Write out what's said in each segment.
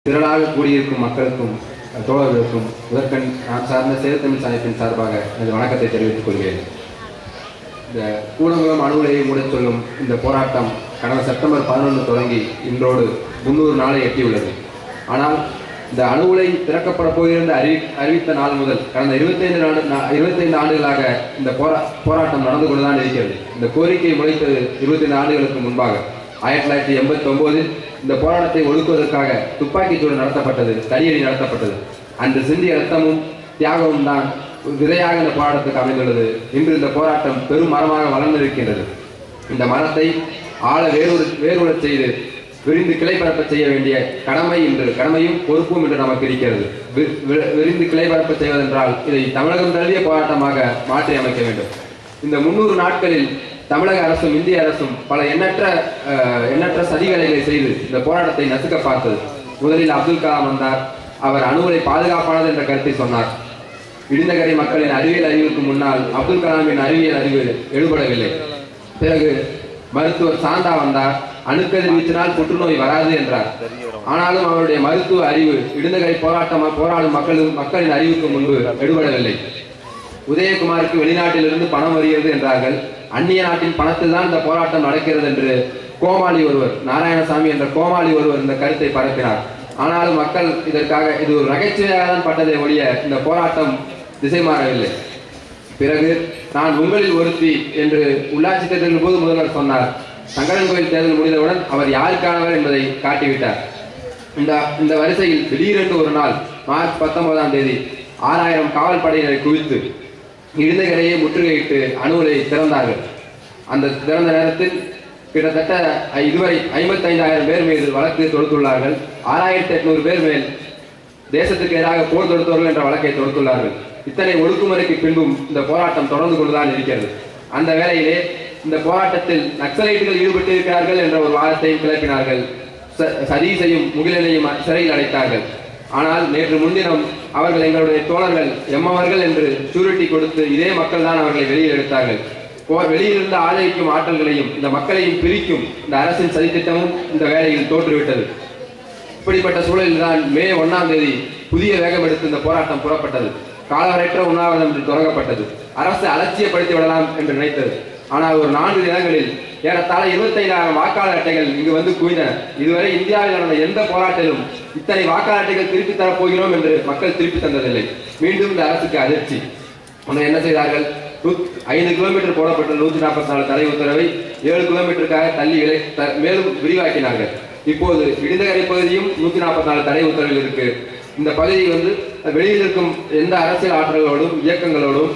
திரளாக கூடியிருக்கும் மக்களுக்கும் தோழர்களுக்கும் முதற்கண் நான் சார்ந்த சேதத்தமிழ் அமைப்பின் சார்பாக எனது வணக்கத்தை தெரிவித்துக் கொள்கிறேன். இந்த கூடங்குளம் அணு உலையை மூடச் சொல்லும் இந்த போராட்டம் கடந்த செப்டம்பர் 11 தொடங்கி இன்றோடு 300 நாளை எட்டியுள்ளது. ஆனால் இந்த அணு உலை திறக்கப்பட போகிற அறிவித்த நாள் முதல் கடந்த 25 ஆண்டுகளாக இந்த போராட்டம் நடந்து கொண்டுதான் இருக்கிறது. இந்த கோரிக்கை முளைத்தது 25 ஆண்டுகளுக்கு முன்பாக 1989 இந்த போராட்டத்தை ஒடுக்குவதற்காக துப்பாக்கிச்சூடு நடத்தப்பட்டது, தடியடி நடத்தப்பட்டது. அந்த சிந்திய ரத்தமும் தியாகமும் தான் விதையாக இந்த போராட்டத்துக்கு அமைந்துள்ளது. இன்று இந்த போராட்டம் பெரும் மரமாக வளர்ந்திருக்கின்றது. இந்த மரத்தை ஆழ வேறுபடச் செய்து விரிந்து கிளை பரப்ப செய்ய வேண்டிய கடமையும் பொறுப்பும் என்று நமக்கு இருக்கிறது. விரிந்து கிளை பரப்ப செய்வதென்றால் இதை தமிழகம் தழுவிய போராட்டமாக மாற்றி அமைக்க வேண்டும். இந்த 300 நாட்களில் தமிழக அரசும் இந்திய அரசும் பல எண்ணற்ற சதிவேலைகளை செய்து இந்த போராட்டத்தை நசுக்க பார்த்தது. முதலில் அப்துல் கலாம் வந்தார். அவர் அணு உலை பாதுகாப்பானது என்ற கருத்தை சொன்னார். இடிந்தகரை மக்களின் அறிவியல் அறிவுக்கு முன்னால் அப்துல் கலாமின் அறிவியல் அறிவு எடுபடவில்லை. பிறகு மருத்துவர் சாந்தா வந்தார். அணுக்கதிர் வீச்சினால் புற்றுநோய் வராது என்றார். ஆனாலும் அவருடைய மருத்துவ அறிவு இடிந்தகரை போராடும் மக்களின் அறிவுக்கு முன்பு எடுபடவில்லை. உதயகுமாருக்கு வெளிநாட்டிலிருந்து பணம் வருகிறது என்றார்கள். அந்நிய நாட்டின் பணத்தில் தான் இந்த போராட்டம் நடக்கிறது என்று கோமாளி ஒருவர், நாராயணசாமி என்ற கோமாளி ஒருவர் இந்த கருத்தை பரப்பினார். ஆனாலும் மக்கள் இதற்காக இது ஒரு நகைச்சுவையாக தான் பட்டதை ஒழிய இந்த போராட்டம் திசை மாறவில்லை. பிறகு நான் உங்களில் ஒருத்தி என்று உள்ளாட்சி தேர்தலின் போது முதல்வர் சொன்னார். சங்கரன் கோயில் தேர்தல் முடிந்தவுடன் அவர் யாருக்கானவர் என்பதை காட்டிவிட்டார். இந்த வரிசையில் திடீரென்று ஒரு நாள் மார்ச் 19ஆம் தேதி 6000 காவல் படையினரை குவித்து இடிந்தகரையை முற்றுகையிட்டு அணு உலையை திறந்தார்கள். அந்த திறந்த நேரத்தில் கிட்டத்தட்ட இதுவரை 55,000 பேர் மீது வழக்கு தொடுத்துள்ளார்கள். 6800 பேர் மேல் தேசத்துக்கு எதிராக போர் தொடுத்தவர்கள் என்ற வழக்கை தொடுத்துள்ளார்கள். இத்தனை ஒடுக்குமுறைக்கு பின்பும் இந்த போராட்டம் தொடர்ந்து கொண்டுதான் இருக்கிறது. அந்த வேளையிலே இந்த போராட்டத்தில் நக்சலைட்டுகள் ஈடுபட்டிருக்கிறார்கள் என்ற ஒரு வாதத்தையும் கிளப்பினார்கள். சதீஷையும் முகிலனையும் சிறையில் அடைத்தார்கள். ஆனால் நேற்று முன்தினம் அவர்கள் எங்களுடைய தோழர்கள் எம்மவர்கள் என்று சூரிட்டி கொடுத்து இதே மக்கள் தான் அவர்களை வெளியில் எடுத்தார்கள். வெளியிலிருந்து ஆதரிக்கும் ஆற்றல்களையும் இந்த மக்களையும் பிரிக்கும் இந்த அரசின் சதித்திட்டமும் இந்த வேளையில் தோற்றுவிட்டது. இப்படிப்பட்ட சூழலில் தான் மே 1ஆம் தேதி புதிய வேகம் எடுத்து இந்த போராட்டம் புறப்பட்டது. காலவரையற்ற உண்ணாவிரதம் என்று தொடங்கப்பட்டது. அரசு அலட்சியப்படுத்தி விடலாம் என்று நினைத்தது. ஆனால் ஒரு 4 தினங்களில் ஏறத்தாழ 25,000 வாக்காளர் அட்டைகள் இங்கு வந்து குவிந்தன. இதுவரை இந்தியாவில் நடந்த எந்த போராட்டிலும் இத்தனை வாக்காளர் அட்டைகள் திருப்பி தரப்போகிறோம் என்று மக்கள் திருப்பி தந்ததில்லை. மீண்டும் இந்த அரசுக்கு அதிர்ச்சி. என்ன செய்தார்கள்? 5 கிலோமீட்டர் போடப்பட்ட 144 தடை உத்தரவை 7 கிலோமீட்டருக்காக தள்ளி மேலும் விரிவாக்கினார்கள். இப்போது இடிந்தகரை பகுதியும் 144 தடை உத்தரவில் இருக்கு. இந்த பகுதி வெளியில் இருக்கும் எந்த அரசியல் ஆற்றல்களோடும் இயக்கங்களோடும்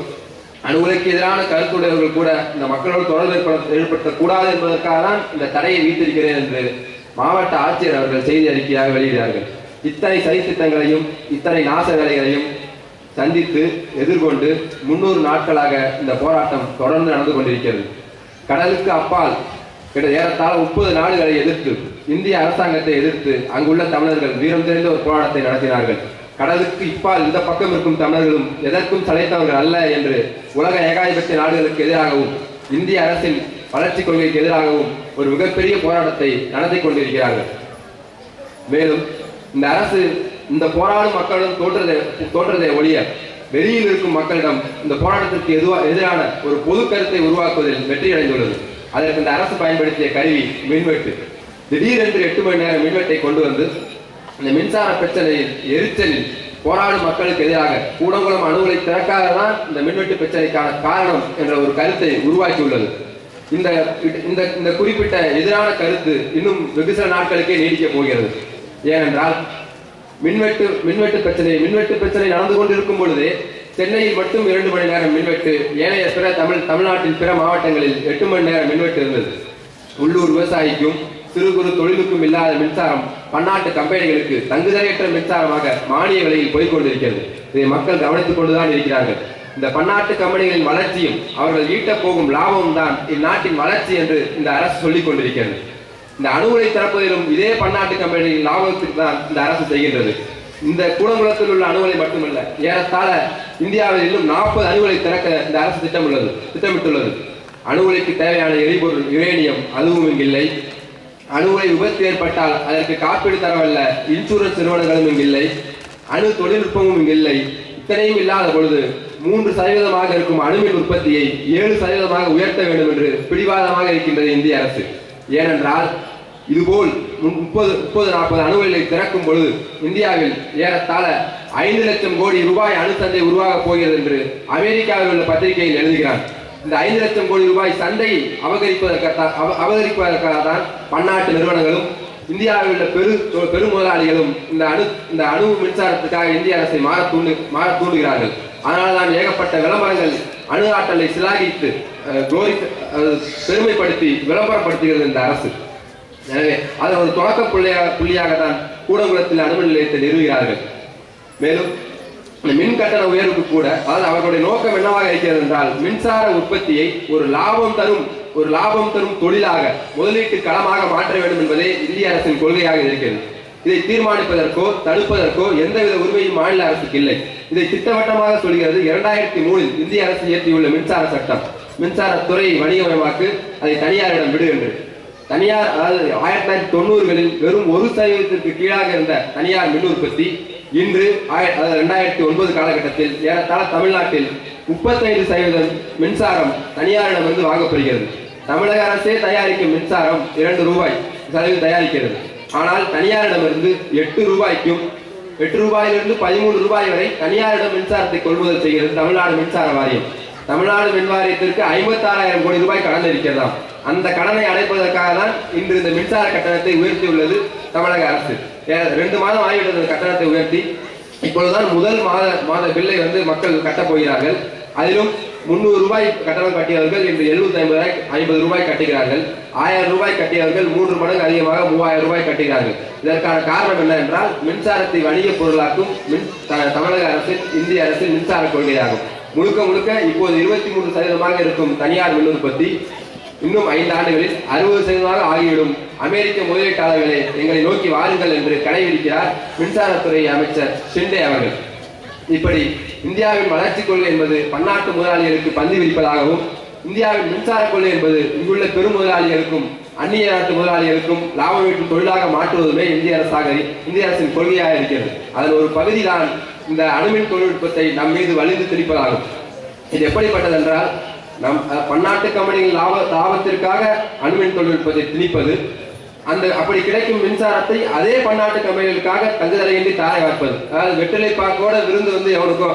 அணு உலைக்கு எதிரான கருத்துடையவர்கள் கூட இந்த மக்களோடு தொடர்பு ஏற்படுத்தக்கூடாது என்பதற்காக தான் இந்த தடையை வீட்டிருக்கிறேன் என்று மாவட்ட ஆட்சியர் அவர்கள் செய்தி அறிக்கையாக வெளியிட்டார்கள். இத்தனை சதித்திட்டங்களையும் இத்தனை நாச வேலைகளையும் சந்தித்து எதிர்கொண்டு 300 நாட்களாக இந்த போராட்டம் தொடர்ந்து நடந்து கொண்டிருக்கிறது. கடலுக்கு அப்பால் ஏறத்தாழ 30 நாடுகளை எதிர்த்து இந்திய அரசாங்கத்தை எதிர்த்து அங்குள்ள தமிழர்கள் வீரம் தெரிந்த ஒரு போராட்டத்தை நடத்தினார்கள். கடலுக்கு இப்பால் இந்த பக்கம் இருக்கும் தமிழர்களும் எதற்கும் சளைத்தவர்கள் அல்ல என்று உலக ஏகாதிபத்திய நாடுகளுக்கு எதிராகவும் இந்திய அரசின் வளர்ச்சி கொள்கைக்கு எதிராகவும் ஒரு மிகப்பெரிய போராட்டத்தை நடத்தி கொண்டிருக்கிறார்கள். மேலும் இந்த அரசு இந்த போராடும் மக்களிடம் தோற்றதை ஒழிய வெளியில் இருக்கும் மக்களிடம் இந்த போராட்டத்திற்கு எதிரான ஒரு பொது கருத்தை உருவாக்குவதில் வெற்றியடைந்துள்ளது. அதற்கு இந்த அரசு பயன்படுத்திய கருவி மின்வெட்டு. திடீரென்று 8 மணி நேரம் மின்வெட்டை கொண்டு வந்து இந்த மின்சார பிரச்சனையில் எரிச்சலில் போராடும் மக்களுக்கு எதிராக கூடங்குளம் அணு உலை திறக்காக தான் இந்த மின்வெட்டு பிரச்சனைக்கான காரணம் என்ற ஒரு கருத்தை உருவாக்கியுள்ளது. இந்த குறிப்பிட்ட எதிரான கருத்து இன்னும் வெகு சில நாட்களுக்கே நீடிக்கப் போகிறது. ஏனென்றால் மின்வெட்டு பிரச்சனை நடந்து கொண்டிருக்கும் பொழுதே சென்னையில் மட்டும் 2 மணி நேரம் மின்வெட்டு, ஏனைய தமிழ்நாட்டின் பிற மாவட்டங்களில் 8 மணி நேரம் மின்வெட்டு இருந்தது. உள்ளூர் விவசாயிக்கும் சிறு குறு தொழிலுக்கும் இல்லாத மின்சாரம் பன்னாட்டு கம்பெனிகளுக்கு தங்குதடையற்ற மின்சாரமாக மானிய விலையில் போய்கொண்டிருக்கிறது. இதை மக்கள் கவனித்துக் கொண்டுதான் இருக்கிறார்கள். இந்த பன்னாட்டு கம்பெனிகளின் வளர்ச்சியும் அவர்கள் ஈட்டப் போகும் லாபமும் தான் இந்நாட்டின் வளர்ச்சி என்று இந்த அரசு சொல்லிக் கொண்டிருக்கிறது. இந்த அணு உலை திறப்பதிலும் இதே பன்னாட்டு கம்பெனிகளின் லாபத்துக்கு தான் இந்த அரசு செய்கின்றது. இந்த கூடங்குளத்தில் உள்ள அணு உலை மட்டுமல்ல, ஏறத்தாழ இந்தியாவில் இன்னும் 40 அணு உலை திறக்க இந்த அரசு திட்டமிட்டுள்ளது. அணு உலைக்கு தேவையான எரிபொருள் யுரேனியம் அதுவும் இங்கில்லை. அணு உலை விபத்து ஏற்பட்டால் அதற்கு காப்பீடு தரவல்ல இன்சூரன்ஸ் நிறுவனங்களும் இங்கில்லை, அணு தொழில்நுட்பமும் இங்கில்லை. இத்தனையும் இல்லாத பொழுது 3% இருக்கும் அணுமின் உற்பத்தியை 7% உயர்த்த வேண்டும் என்று பிடிவாதமாக இருக்கின்றது இந்திய அரசு. ஏனென்றால் இதுபோல் 30-40 அணு உலைகளை திறக்கும் பொழுது இந்தியாவில் ஏறத்தாழ 5 லட்சம் கோடி ரூபாய் அணு சந்தை உருவாகப் போகிறது என்று அமெரிக்காவில் உள்ள பத்திரிகையில் எழுதுகிறார். இந்த 5 லட்சம் கோடி ரூபாய் சந்தையை அபகரிப்பதற்காக தான் பன்னாட்டு நிறுவனங்களும் இந்தியாவில் உள்ள பெரு முதலாளிகளும் இந்த அணு மின்சாரத்துக்காக இந்திய அரசை மாற தூண்டுகிறார்கள். அதனால்தான் ஏகப்பட்ட விளம்பரங்கள் அணு ஆற்றலை சிலாகித்து பெருமைப்படுத்தி விளம்பரப்படுத்துகிறது இந்த அரசு. எனவே அதன் ஒரு தொடக்க புள்ளியாகத்தான் கூடங்குளத்தில் அணுமின் நிலையத்தை நிறுவுகிறார்கள். மேலும் இந்த மின் கட்டண உயர்வுக்கு கூட, அதாவது அவர்களுடைய நோக்கம் என்னவாக இருக்கிறது என்றால், மின்சார உற்பத்தியை ஒரு லாபம் தரும் தொழிலாக, முதலீட்டு களமாக மாற்ற வேண்டும் என்பதே இந்திய அரசின் கொள்கையாக இருக்கிறது. இதை தீர்மானிப்பதற்கோ தடுப்பதற்கோ எந்தவித உரிமையும் மாநில அரசுக்கு இல்லை. இதை திட்டவட்டமாக சொல்கிறது 2003 இந்திய அரசு இயற்றியுள்ள மின்சார சட்டம். மின்சாரத்துறையை வணிகமயமாக்கு, அதை தனியாரிடம் விடு என்று. தனியார், அதாவது 1990களில் வெறும் 1% கீழாக இருந்த தனியார் மின் உற்பத்தி இன்று 2009 காலகட்டத்தில் ஏறத்தாழ தமிழ்நாட்டில் 35% மின்சாரம் தனியாரிடமிருந்து வாங்கப்படுகிறது. தமிழக அரசே தயாரிக்கும் மின்சாரம் 2 ரூபாய் செலவில் தயாரிக்கிறது. ஆனால் தனியாரிடமிருந்து 8 ரூபாய்க்கும் 8 ரூபாயிலிருந்து 13 ரூபாய் வரை தனியாரிடம் மின்சாரத்தை கொள்முதல் செய்கிறது தமிழ்நாடு மின்சார வாரியம். தமிழ்நாடு மின் வாரியத்திற்கு 56,000 கோடி ரூபாய் கடன் இருக்கிறதாம். அந்த கடனை அடைப்பதற்காக தான் இன்று இந்த மின்சார கட்டணத்தை உயர்த்தியுள்ளது தமிழக அரசு. 2 மாதம் ஆகிவிட்டது கட்டணத்தை உயர்த்தி. இப்பொழுதுதான் முதல் மாத பில்லை மக்கள் கட்டப் போகிறார்கள். அதிலும் 300 ரூபாய் கட்டணம் கட்டியவர்கள் இன்று 750 ரூபாய் கட்டுகிறார்கள். 1000 ரூபாய் கட்டியவர்கள் 3 மடங்கு அதிகமாக 3000 ரூபாய் கட்டுகிறார்கள். இதற்கான காரணம் என்ன என்றால், மின்சாரத்தை வணிக பொருளாக்கும் தமிழக அரசின், இந்திய அரசின் மின்சார கொள்கையாகும். முழுக்க இப்போது 23% இருக்கும் தனியார் மின் உற்பத்தி இன்னும் 5 ஆண்டுகளில் 60% ஆகிவிடும். அமெரிக்க முதலீட்டாளர்களே, எங்களை நோக்கி வாருங்கள் என்று கடைபிடிக்கிறார் மின்சாரத்துறை அமைச்சர் ஷிண்டே அவர்கள். இப்படி இந்தியாவின் வளர்ச்சி கொள்கை என்பது பன்னாட்டு முதலாளிகளுக்கு பந்து விரிப்பதாகவும், இந்தியாவின் மின்சார கொள்கை என்பது இங்குள்ள பெரும் முதலாளிகளுக்கும் அந்நிய நாட்டு முதலாளிகளுக்கும் லாபம் ஈட்டும் தொழிலாக மாற்றுவதுமே இந்திய அரசின் கொள்கையாக இருக்கிறது. அதன் ஒரு பகுதிதான் இந்த அணுமின் தொழில்நுட்பத்தை நம் மீது வலிந்து திணிப்பதாகும். இது எப்படிப்பட்டது என்றால், பன்னாட்டு கம்பெனிகள் லாபத்திற்காக அணுமின் தொழில்நுட்பத்தை திணிப்பது, அப்படி கிடைக்கும் மின்சாரத்தை அதே பன்னாட்டு கம்பெனிகளுக்காக தங்குதடையின்றி தாரை வார்ப்பது. அதாவது வெற்றிலை பாக்கோட விருந்து எவனுக்கோ,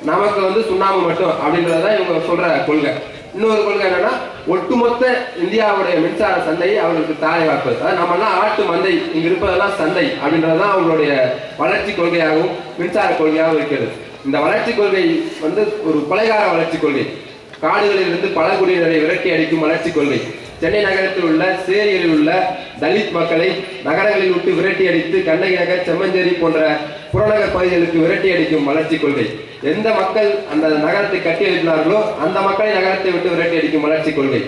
நமக்கு சுண்ணாம்பு மட்டும் அப்படின்றதான் இவங்க சொல்ற கொள்கை. இன்னொரு கொள்கை என்னன்னா, ஒட்டுமொத்த இந்தியாவுடைய மின்சார சந்தையை அவர்களுக்கு தாரை வார்ப்பது. அதாவது நம்மலாம் ஆட்டு மந்தை, இங்க இருப்பதெல்லாம் சந்தை அப்படின்றதுதான் அவங்களுடைய வளர்ச்சி கொள்கையாகவும் மின்சார கொள்கையாகவும் இருக்கிறது. இந்த வளர்ச்சி கொள்கை ஒரு கொலைகார வளர்ச்சி கொள்கை. காடுகளில் இருந்து பழங்குடியினரை விரட்டி அடிக்கும் வளர்ச்சி கொள்கை. சென்னை நகரத்தில் உள்ள சேரியில் உள்ள தலித் மக்களை நகரங்களில் விட்டு விரட்டி அடித்து கண்ணகி நகர், செம்மஞ்சேரி போன்ற புறநகர் பகுதிகளுக்கு விரட்டி அடிக்கும் வளர்ச்சி கொள்கை. எந்த மக்கள் அந்த நகரத்தை கட்டி எழுப்பினார்களோ அந்த மக்களை நகரத்தை விட்டு விரட்டி அடிக்கும் வளர்ச்சி கொள்கை.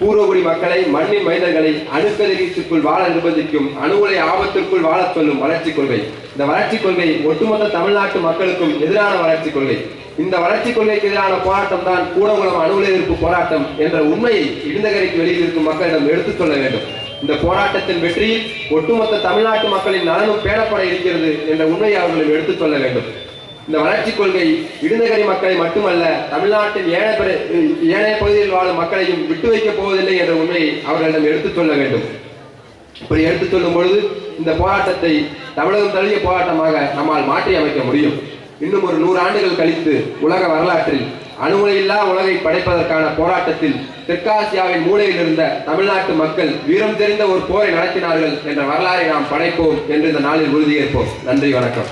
பூர்வகுடி மக்களை, மண்ணின் மைந்தர்களை அணுக்கதிர்க்குள் வாழ நிர்பந்திக்கும், அணு உலை ஆபத்திற்குள் வாழ சொல்லும் வளர்ச்சி கொள்கை. இந்த வளர்ச்சி கொள்கை ஒட்டுமொத்த தமிழ்நாட்டு மக்களுக்கும் எதிரான வளர்ச்சி கொள்கை. இந்த வளர்ச்சி கொள்கைக்கு எதிரான போராட்டம் தான் கூடங்குளம் அணு உலை எதிர்ப்பு போராட்டம் என்ற உண்மையை இடிந்தகரைக்கு வெளியில் இருக்கும் மக்களிடம் எடுத்துச் சொல்ல வேண்டும். இந்த போராட்டத்தின் வெற்றியில் ஒட்டுமொத்த தமிழ்நாட்டு மக்களின் நலனும் பேணப்பட இருக்கிறது என்ற உண்மையை அவர்களிடம் எடுத்துச் சொல்ல வேண்டும். இந்த வளர்ச்சி கொள்கை இடிந்தகரை மக்களை மட்டுமல்ல, தமிழ்நாட்டின் ஏனைய பகுதியில் வாழும் மக்களையும் விட்டு வைக்கப் போவதில்லை என்ற உண்மையை அவர்களிடம் எடுத்துச் சொல்ல வேண்டும். இப்படி எடுத்துச் சொல்லும் பொழுது இந்த போராட்டத்தை தமிழகம் தழுவிய போராட்டமாக நம்மால் மாற்றி அமைக்க முடியும். இன்னும் ஒரு 100 ஆண்டுகள் கழித்து உலக வரலாற்றில் அணுகுலையில்லா உலகை படைப்பதற்கான போராட்டத்தில் தெற்காசியாவின் மூலையில் இருந்த தமிழ்நாட்டு மக்கள் வீரம் தெரிந்த ஒரு போரை நடத்தினார்கள் என்ற வரலாறை நாம் படைப்போம் என்று இந்த நாளில் உறுதியேற்போம். நன்றி, வணக்கம்.